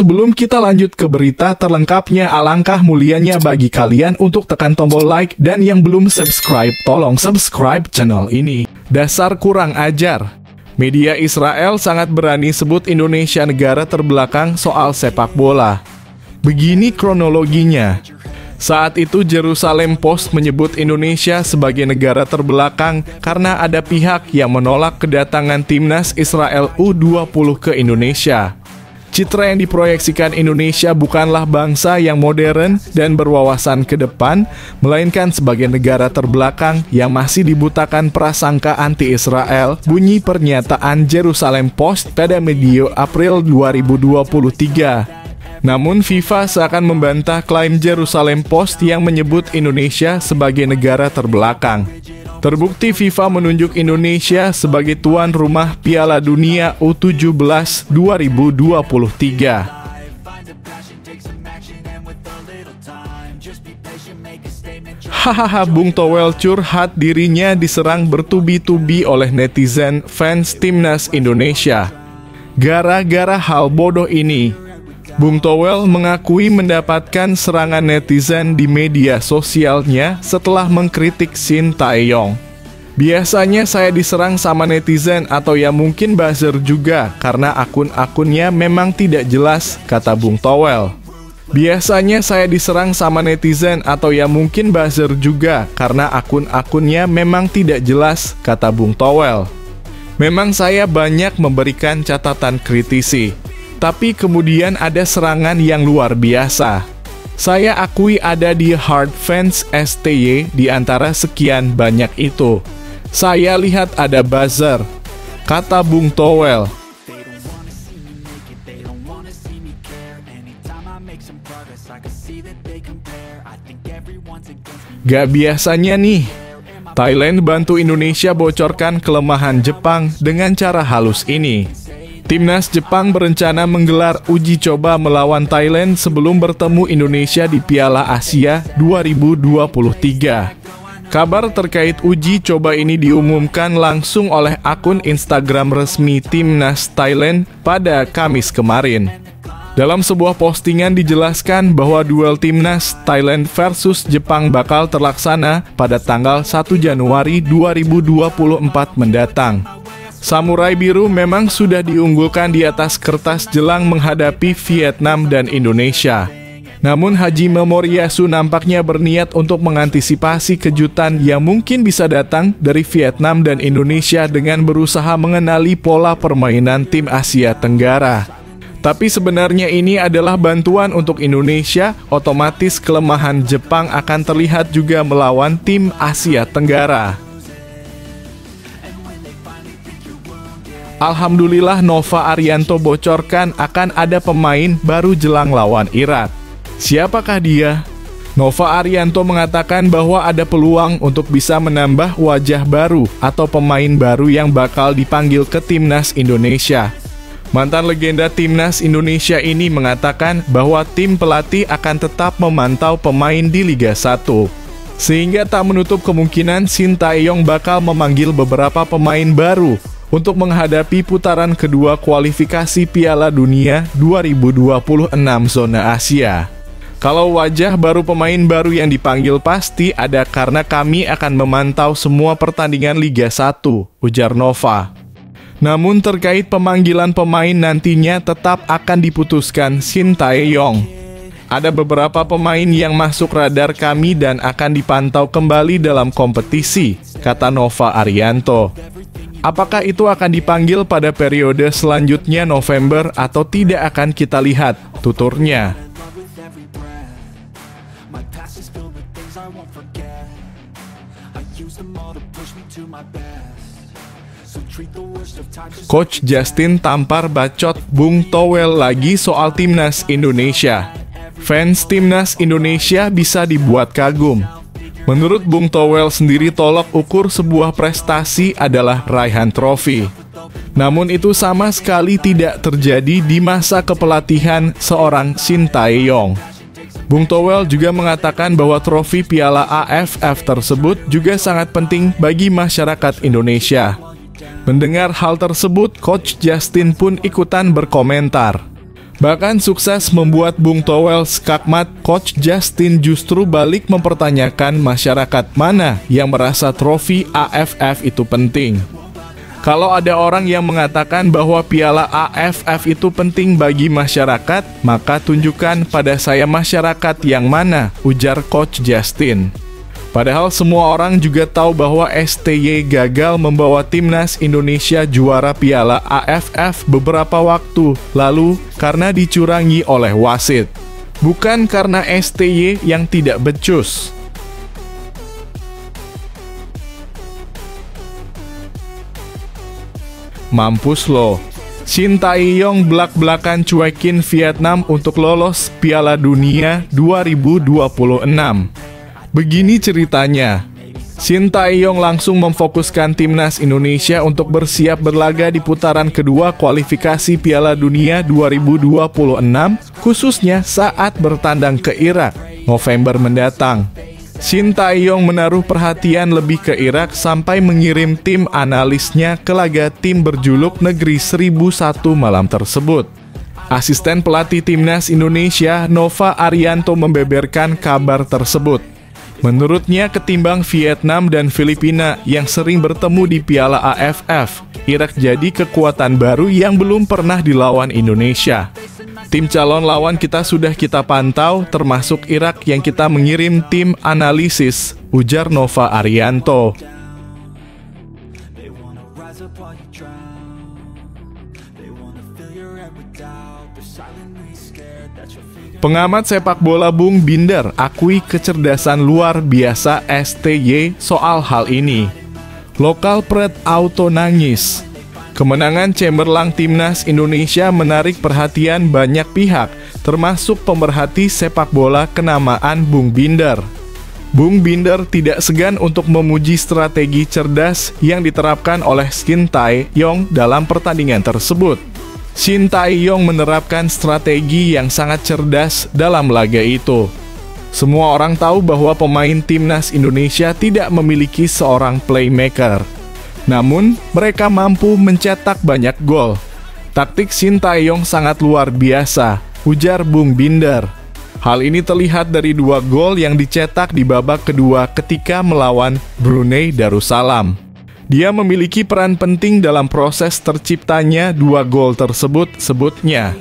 sebelum kita lanjut ke berita terlengkapnya, alangkah mulianya bagi kalian untuk tekan tombol like, dan yang belum subscribe, tolong subscribe channel ini. Dasar kurang ajar. Media Israel sangat berani sebut Indonesia negara terbelakang soal sepak bola. Begini kronologinya. Saat itu Jerusalem Post menyebut Indonesia sebagai negara terbelakang karena ada pihak yang menolak kedatangan timnas Israel U20 ke Indonesia. Citra yang diproyeksikan Indonesia bukanlah bangsa yang modern dan berwawasan ke depan, melainkan sebagai negara terbelakang yang masih dibutakan prasangka anti-Israel, bunyi pernyataan Jerusalem Post pada medio April 2023. Namun FIFA seakan membantah klaim Jerusalem Post yang menyebut Indonesia sebagai negara terbelakang. Terbukti FIFA menunjuk Indonesia sebagai tuan rumah Piala Dunia U17 2023. Hahaha, Bung Towel curhat dirinya diserang bertubi-tubi oleh netizen fans timnas Indonesia. Gara-gara hal bodoh ini, Bung Towel mengakui mendapatkan serangan netizen di media sosialnya setelah mengkritik Shin Tae-yong. Biasanya saya diserang sama netizen atau ya mungkin buzzer juga karena akun-akunnya memang tidak jelas, kata Bung Towel. Biasanya saya diserang sama netizen atau ya mungkin buzzer juga karena akun-akunnya memang tidak jelas, kata Bung Towel. Memang saya banyak memberikan catatan kritisi. Tapi kemudian ada serangan yang luar biasa. Saya akui ada di hard fans STY di antara sekian banyak itu. Saya lihat ada buzzer, kata Bung Towel. Gak biasanya nih, Thailand bantu Indonesia bocorkan kelemahan Jepang dengan cara halus ini. Timnas Jepang berencana menggelar uji coba melawan Thailand sebelum bertemu Indonesia di Piala Asia 2023. Kabar terkait uji coba ini diumumkan langsung oleh akun Instagram resmi Timnas Thailand pada Kamis kemarin. Dalam sebuah postingan dijelaskan bahwa duel Timnas Thailand versus Jepang bakal terlaksana pada tanggal 1 Januari 2024 mendatang. Samurai Biru memang sudah diunggulkan di atas kertas jelang menghadapi Vietnam dan Indonesia. Namun Hajime Moriyasu nampaknya berniat untuk mengantisipasi kejutan yang mungkin bisa datang dari Vietnam dan Indonesia dengan berusaha mengenali pola permainan tim Asia Tenggara. Tapi sebenarnya ini adalah bantuan untuk Indonesia, otomatis kelemahan Jepang akan terlihat juga melawan tim Asia Tenggara. Alhamdulillah Nova Arianto bocorkan akan ada pemain baru jelang lawan Irak. Siapakah dia? Nova Arianto mengatakan bahwa ada peluang untuk bisa menambah wajah baru atau pemain baru yang bakal dipanggil ke Timnas Indonesia. Mantan legenda Timnas Indonesia ini mengatakan bahwa tim pelatih akan tetap memantau pemain di Liga 1. Sehingga tak menutup kemungkinan Shin Tae-yong bakal memanggil beberapa pemain baru untuk menghadapi putaran kedua kualifikasi Piala Dunia 2026 zona Asia. Kalau wajah baru pemain baru yang dipanggil pasti ada karena kami akan memantau semua pertandingan Liga 1, ujar Nova. Namun terkait pemanggilan pemain nantinya tetap akan diputuskan Shin Tae-yong. Ada beberapa pemain yang masuk radar kami dan akan dipantau kembali dalam kompetisi, kata Nova Arianto. Apakah itu akan dipanggil pada periode selanjutnya November atau tidak akan kita lihat, tuturnya. Coach Justin tampar bacot Bung Towel lagi soal Timnas Indonesia. Fans Timnas Indonesia bisa dibuat kagum. Menurut Bung Towel sendiri, tolok ukur sebuah prestasi adalah raihan trofi. Namun itu sama sekali tidak terjadi di masa kepelatihan seorang Shin Tae-yong. Bung Towel juga mengatakan bahwa trofi Piala AFF tersebut juga sangat penting bagi masyarakat Indonesia. Mendengar hal tersebut, Coach Justin pun ikutan berkomentar. Bahkan sukses membuat Bung Towel skakmat, Coach Justin justru balik mempertanyakan masyarakat mana yang merasa trofi AFF itu penting. Kalau ada orang yang mengatakan bahwa piala AFF itu penting bagi masyarakat, maka tunjukkan pada saya masyarakat yang mana, ujar Coach Justin. Padahal semua orang juga tahu bahwa STY gagal membawa timnas Indonesia juara piala AFF beberapa waktu lalu karena dicurangi oleh wasit. Bukan karena STY yang tidak becus. Mampus lo. Shin Tae-yong belak-belakan cuekin Vietnam untuk lolos Piala Dunia 2026. Begini ceritanya. Shin Tae-yong langsung memfokuskan timnas Indonesia untuk bersiap berlaga di putaran kedua kualifikasi Piala Dunia 2026, khususnya saat bertandang ke Irak November mendatang. Shin Tae-yong menaruh perhatian lebih ke Irak sampai mengirim tim analisnya ke laga tim berjuluk Negeri 1001 malam tersebut. Asisten pelatih timnas Indonesia, Nova Arianto, membeberkan kabar tersebut. Menurutnya, ketimbang Vietnam dan Filipina yang sering bertemu di Piala AFF, Irak jadi kekuatan baru yang belum pernah dilawan Indonesia. Tim calon lawan kita sudah kita pantau, termasuk Irak yang kita mengirim tim analisis, ujar Nova Arianto. Pengamat sepak bola Bung Binder akui kecerdasan luar biasa STY soal hal ini. Lokal Pret Auto nangis. Kemenangan cemerlang timnas Indonesia menarik perhatian banyak pihak, termasuk pemerhati sepak bola kenamaan Bung Binder. Bung Binder tidak segan untuk memuji strategi cerdas yang diterapkan oleh Shin Tae-yong dalam pertandingan tersebut. Shin Tae-yong menerapkan strategi yang sangat cerdas dalam laga itu. Semua orang tahu bahwa pemain timnas Indonesia tidak memiliki seorang playmaker. Namun, mereka mampu mencetak banyak gol. Taktik Shin Tae-yong sangat luar biasa, ujar Bung Binder. Hal ini terlihat dari 2 gol yang dicetak di babak kedua ketika melawan Brunei Darussalam. Dia memiliki peran penting dalam proses terciptanya 2 gol tersebut, sebutnya.